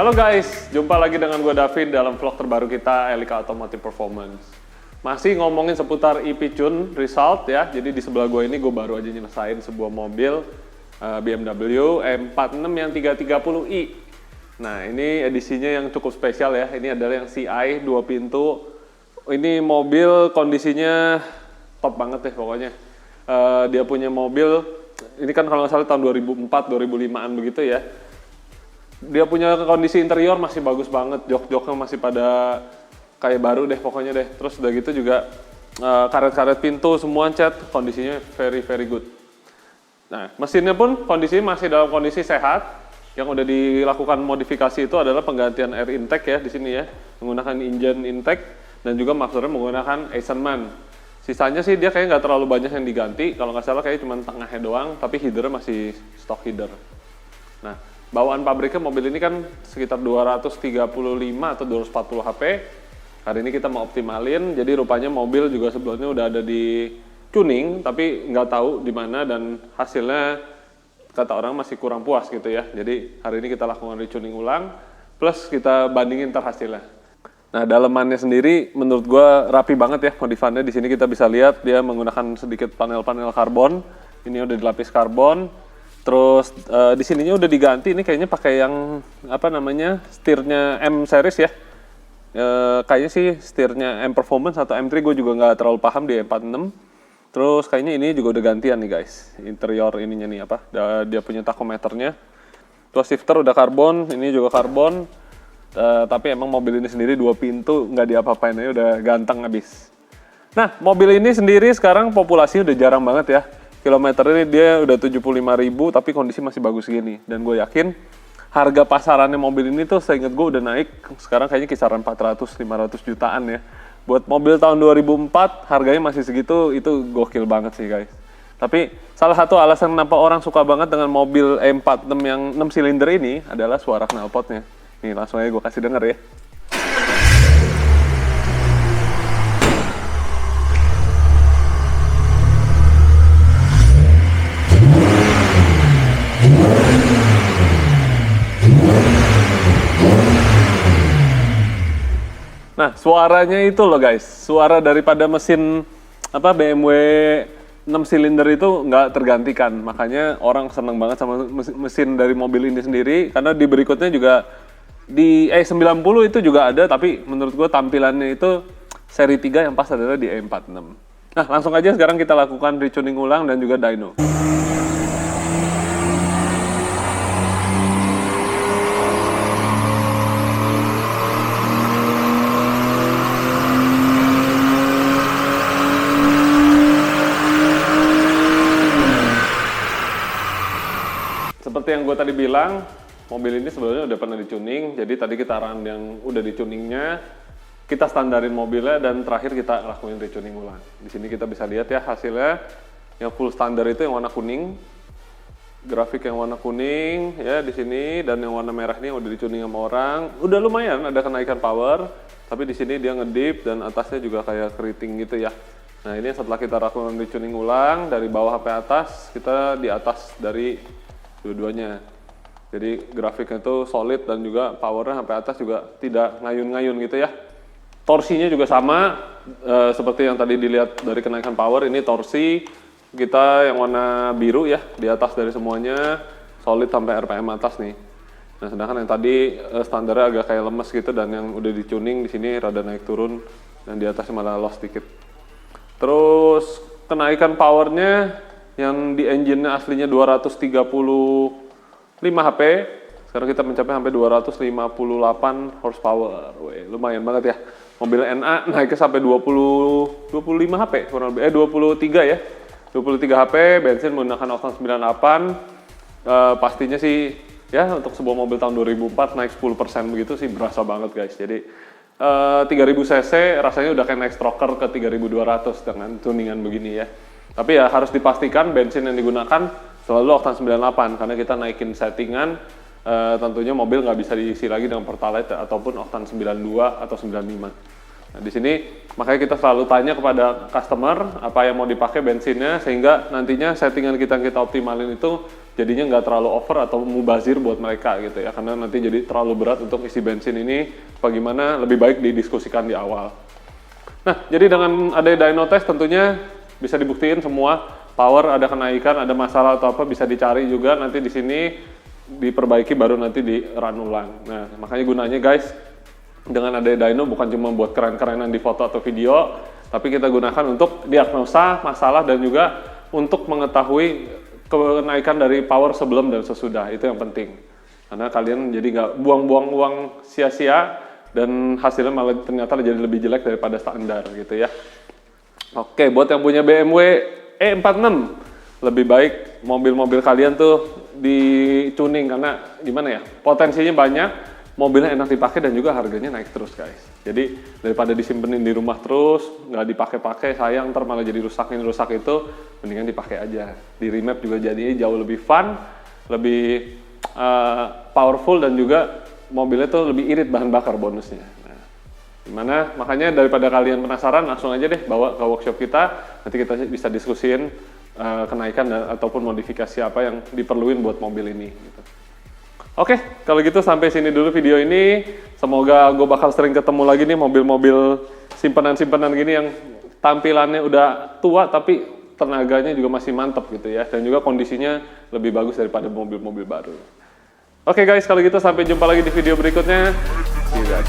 Halo guys, jumpa lagi dengan gue David dalam vlog terbaru kita Elika Automotive Performance. Masih ngomongin seputar e-Tune result ya. Jadi di sebelah gue ini gue baru aja nyelesain sebuah mobil BMW M46 yang 330i. Nah ini edisinya yang cukup spesial ya. Ini adalah yang CI 2 pintu. Ini mobil kondisinya top banget deh pokoknya. Dia punya mobil, ini kan kalau nggak salah tahun 2004-2005an begitu ya. Dia punya kondisi interior masih bagus banget, jok-joknya masih pada kayak baru deh pokoknya deh. Terus udah gitu juga karet-karet pintu semua cat, kondisinya very good. Nah mesinnya pun kondisinya masih dalam kondisi sehat. Yang udah dilakukan modifikasi itu adalah penggantian air intake ya di sini ya, menggunakan engine intake dan juga maksudnya menggunakan Eisenman. Sisanya sih dia kayak nggak terlalu banyak yang diganti, kalau nggak salah kayak cuma tengahnya doang, tapi headernya masih stock header. Nah, bawaan pabriknya mobil ini kan sekitar 235 atau 240 HP. Hari ini kita mau optimalin, jadi rupanya mobil juga sebelumnya udah ada di tuning, tapi nggak tahu di mana dan hasilnya kata orang masih kurang puas gitu ya. Jadi hari ini kita lakukan retuning ulang, plus kita bandingin ntar hasilnya. Nah, dalemannya sendiri menurut gue rapi banget ya modifannya. Di sini kita bisa lihat dia menggunakan sedikit panel-panel karbon. Ini udah dilapis karbon. Terus di sininya udah diganti. Ini kayaknya pakai yang apa namanya setirnya M series ya. Kayaknya sih setirnya M Performance atau M3, gue juga nggak terlalu paham di M46. Terus kayaknya ini juga udah gantian nih guys. Interior ininya nih apa? Dia punya tachometernya. Terus shifter udah karbon. Ini juga karbon. Tapi emang mobil ini sendiri 2 pintu, nggak diapa-apain aja udah ganteng abis. Nah, mobil ini sendiri sekarang populasinya udah jarang banget ya. Kilometer ini dia udah 75.000, tapi kondisi masih bagus gini. Dan gue yakin harga pasarannya mobil ini tuh seingat gue udah naik, sekarang kayaknya kisaran 400-500 jutaan ya. Buat mobil tahun 2004, harganya masih segitu, itu gokil banget sih guys. Tapi salah satu alasan kenapa orang suka banget dengan mobil M46 yang 6 silinder ini adalah suara knalpotnya. Nih langsung aja gue kasih denger ya. Nah suaranya itu loh guys, suara daripada mesin apa BMW 6 silinder itu nggak tergantikan. Makanya orang seneng banget sama mesin dari mobil ini sendiri, karena di berikutnya juga di E90 itu juga ada, tapi menurut gue tampilannya itu seri 3 yang pas adalah di E46. Nah langsung aja sekarang kita lakukan retuning ulang dan juga dyno. Seperti yang gue tadi bilang, mobil ini sebenarnya udah pernah di-tuning, jadi tadi kita run yang udah di-tuningnya, kita standarin mobilnya dan terakhir kita lakuin retuning ulang. Di sini kita bisa lihat ya hasilnya, yang full standar itu yang warna kuning, grafik yang warna kuning ya di sini, dan yang warna merah ini udah di-tuning sama orang. Udah lumayan ada kenaikan power, tapi di sini dia ngedip dan atasnya juga kayak keriting gitu ya. Nah ini setelah kita lakukan retuning ulang dari bawah sampai atas, kita di atas dari dua-duanya. Jadi grafiknya itu solid dan juga powernya sampai atas juga tidak ngayun-ngayun gitu ya. Torsinya juga sama, seperti yang tadi dilihat dari kenaikan power, ini torsi kita yang warna biru ya, di atas dari semuanya, solid sampai RPM atas nih. Nah sedangkan yang tadi standarnya agak kayak lemes gitu, dan yang udah di-tuning di sini rada naik turun, dan di atasnya malah loss dikit. Terus kenaikan powernya yang di engine-nya aslinya 235 HP, sekarang kita mencapai sampai 258 horsepower. Wih, lumayan banget ya. Mobil NA naiknya sampai 25 HP, kurang lebih 23 ya. 23 HP, bensin menggunakan oktan 98. Pastinya sih ya untuk sebuah mobil tahun 2004 naik 10% begitu sih berasa banget guys. Jadi 3000 cc rasanya udah kayak naik stroker ke 3200 dengan tuningan begini ya. Tapi ya harus dipastikan bensin yang digunakan selalu oktan 98, karena kita naikin settingan, tentunya mobil nggak bisa diisi lagi dengan Pertalite ataupun oktan 92 atau 95. Nah, di sini makanya kita selalu tanya kepada customer apa yang mau dipakai bensinnya, sehingga nantinya settingan kita optimalin itu jadinya nggak terlalu over atau mubazir buat mereka gitu ya, karena nanti jadi terlalu berat untuk isi bensin ini. Bagaimana lebih baik didiskusikan di awal. Nah, jadi dengan ada dyno test tentunya bisa dibuktiin semua power ada kenaikan, ada masalah atau apa bisa dicari juga nanti di sini diperbaiki baru nanti di run ulang. Nah, makanya gunanya guys dengan ada dyno bukan cuma buat keren-kerenan di foto atau video, tapi kita gunakan untuk diagnosa masalah dan juga untuk mengetahui kenaikan dari power sebelum dan sesudah. Itu yang penting. Karena kalian jadi nggak buang-buang uang sia-sia dan hasilnya malah ternyata jadi lebih jelek daripada standar gitu ya. Oke, buat yang punya BMW E46, lebih baik mobil-mobil kalian tuh di tuning karena gimana ya, potensinya banyak, mobilnya enak dipakai dan juga harganya naik terus guys. Jadi daripada disimpenin di rumah terus, nggak dipakai-pakai, sayang ntar malah jadi rusak itu, mendingan dipakai aja. Di remap juga jadinya jauh lebih fun, lebih powerful dan juga mobilnya tuh lebih irit bahan bakar bonusnya. Nah, gimana? Makanya daripada kalian penasaran, langsung aja deh bawa ke workshop kita, nanti kita bisa diskusin kenaikan ataupun modifikasi apa yang diperluin buat mobil ini gitu. Oke, kalau gitu sampai sini dulu video ini. Semoga gue bakal sering ketemu lagi nih mobil-mobil simpanan-simpanan gini yang tampilannya udah tua tapi tenaganya juga masih mantap gitu ya, dan juga kondisinya lebih bagus daripada mobil-mobil baru. Oke guys, kalau gitu sampai jumpa lagi di video berikutnya. See you guys.